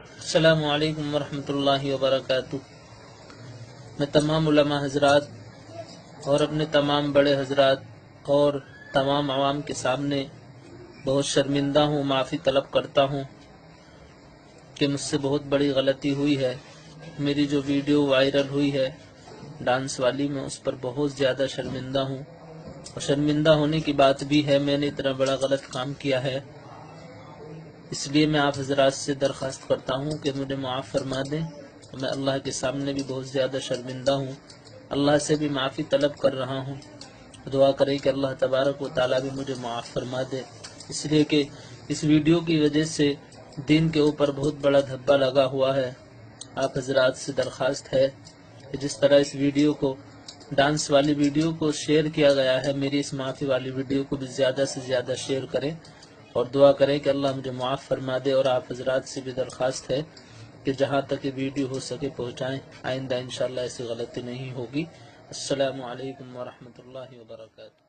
السلام علیکم ورحمۃ اللہ وبرکاتہ۔ میں تمام علماء حضرات اور اپنے تمام بڑے حضرات اور تمام عوام کے سامنے بہت شرمندہ ہوں، معافی طلب کرتا ہوں کہ مجھ سے بہت بڑی غلطی ہوئی ہے۔ میری جو ویڈیو وائرل ہوئی ہے ڈانس والی، میں اس پر بہت زیادہ شرمندہ ہوں، اور شرمندہ ہونے کی بات بھی ہے، میں نے اتنا بڑا غلط کام کیا ہے۔ اس لیے میں آپ حضرات سے درخواست کرتا ہوں کہ مجھے معاف فرما دیں۔ میں اللہ کے سامنے بھی بہت زیادہ شرمندہ ہوں، اللہ سے بھی معافی طلب کر رہا ہوں۔ دعا کریں کہ اللہ تبارک و تعالیٰ بھی مجھے معاف فرما دے، اس لیے کہ اس ویڈیو کی وجہ سے دین کے اوپر بہت بڑا دھبا لگا ہوا ہے۔ آپ حضرات سے درخواست ہے کہ جس طرح اس ویڈیو کو، ڈانس والی ویڈیو کو شیئر کیا گیا ہے، میری اس معافی والی ویڈیو کو بھی زیادہ سے زیادہ شیئر کریں، اور دعا کریں کہ اللہ مجھے معاف فرما دے۔ اور آپ حضرات سے بھی درخواست ہے کہ جہاں تک یہ ویڈیو ہو سکے پہنچائیں، آئندہ انشاءاللہ ایسی غلطی نہیں ہوگی۔ السلام علیکم ورحمۃ اللہ وبرکاتہ۔